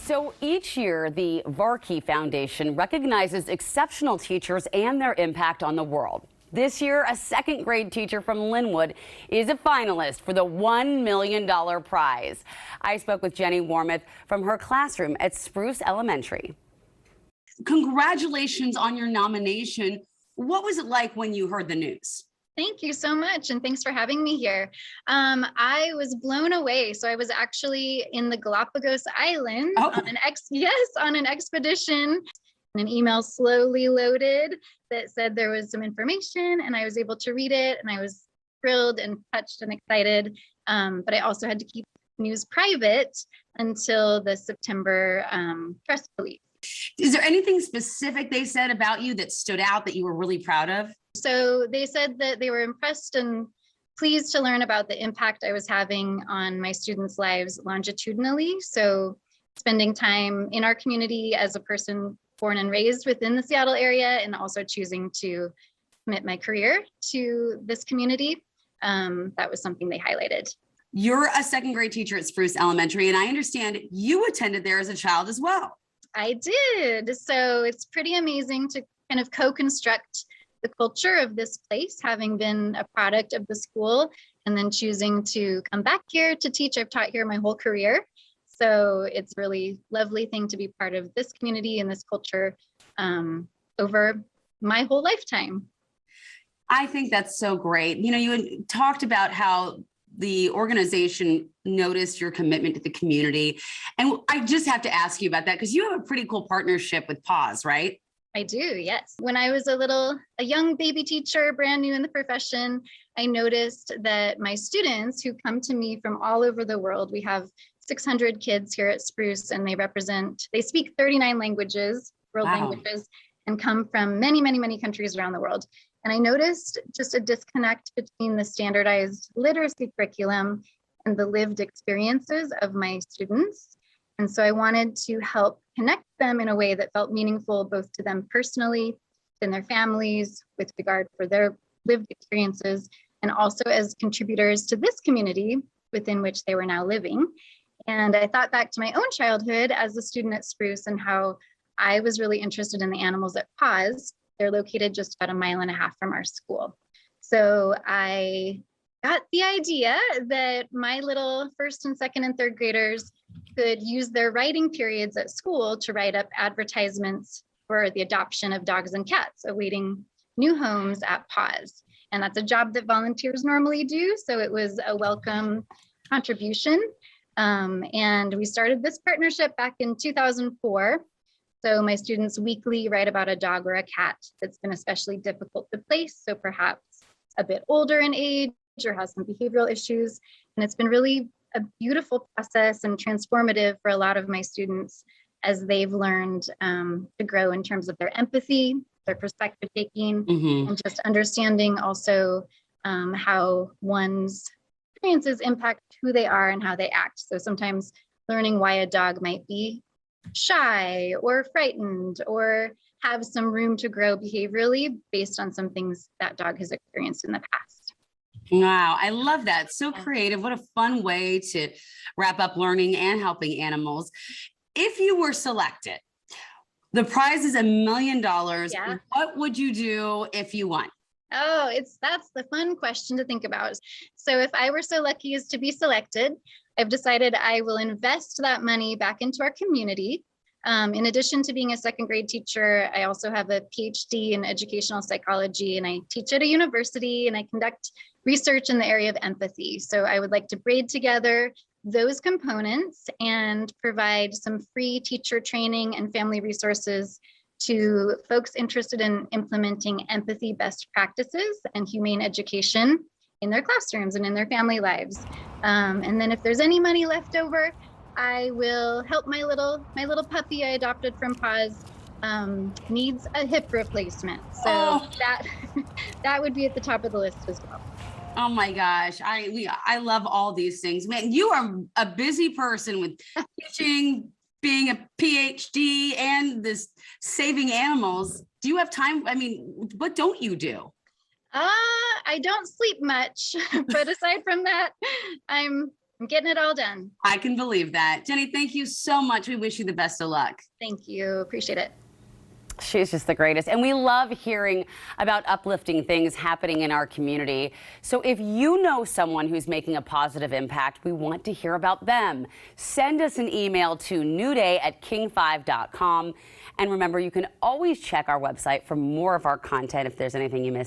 So each year, the Varkey Foundation recognizes exceptional teachers and their impact on the world. This year, a second grade teacher from Lynnwood is a finalist for the $1 million prize. I spoke with Jennie Warmouth from her classroom at Spruce Elementary. Congratulations on your nomination. What was it like when you heard the news? Thank you so much, and thanks for having me here. I was blown away. So I was actually in the Galapagos Islands on an expedition. And an email slowly loaded that said there was some information, and I was able to read it, and I was thrilled and touched and excited. But I also had to keep news private until the September press release. Is there anything specific they said about you that stood out that you were really proud of? So they said that they were impressed and pleased to learn about the impact I was having on my students' lives longitudinally. So spending time in our community as a person born and raised within the Seattle area, and also choosing to commit my career to this community. That was something they highlighted. You're a second grade teacher at Spruce Elementary, and I understand you attended there as a child as well. I did. So it's pretty amazing to kind of co-construct the culture of this place, having been a product of the school and then choosing to come back here to teach. I've taught here my whole career. So it's a really lovely thing to be part of this community and this culture over my whole lifetime. I think that's so great. You know, you had talked about how the organization noticed your commitment to the community. And I just have to ask you about that because you have a pretty cool partnership with PAWS, right? I do, yes. When I was a young baby teacher, brand new in the profession, I noticed that my students who come to me from all over the world, we have 600 kids here at Spruce, and they speak 39 languages, world languages, and come from many, many, many countries around the world. And I noticed just a disconnect between the standardized literacy curriculum and the lived experiences of my students. And so I wanted to help connect them in a way that felt meaningful both to them personally and their families with regard for their lived experiences, and also as contributors to this community within which they were now living. And I thought back to my own childhood as a student at Spruce and how I was really interested in the animals at PAWS. They're located just about 1.5 miles from our school. So I got the idea that my little first and second and third graders could use their writing periods at school to write up advertisements for the adoption of dogs and cats awaiting new homes at PAWS. And that's a job that volunteers normally do. So it was a welcome contribution. And we started this partnership back in 2004. So my students weekly write about a dog or a cat that's been especially difficult to place. So perhaps a bit older in age or has some behavioral issues. And it's been really a beautiful process and transformative for a lot of my students as they've learned to grow in terms of their empathy, their perspective taking, and just understanding also how one's experiences impact who they are and how they act. So sometimes learning why a dog might be shy or frightened or have some room to grow behaviorally based on some things that dog has experienced in the past. Wow, I love that. So creative. What a fun way to wrap up learning and helping animals. If you were selected, the prize is $1 million. Yeah. What would you do if you won? Oh, that's the fun question to think about. So if I were so lucky as to be selected, I've decided I will invest that money back into our community. In addition to being a second grade teacher, I also have a PhD in educational psychology, and I teach at a university, and I conduct research in the area of empathy. So I would like to braid together those components and provide some free teacher training and family resources to folks interested in implementing empathy best practices and humane education in their classrooms and in their family lives. And then if there's any money left over, I will help my little puppy I adopted from PAWS needs a hip replacement. So that would be at the top of the list as well. Oh my gosh, I love all these things. Man, you are a busy person with teaching, being a PhD, and this saving animals. Do you have time? I mean, what don't you do? I don't sleep much, but aside from that, I'm I'm getting it all done. I can believe that. Jennie, thank you so much. We wish you the best of luck. Thank you. Appreciate it. She's just the greatest. And we love hearing about uplifting things happening in our community. So if you know someone who's making a positive impact, we want to hear about them. Send us an email to newday@king5.com. And remember, you can always check our website for more of our content if there's anything you missed.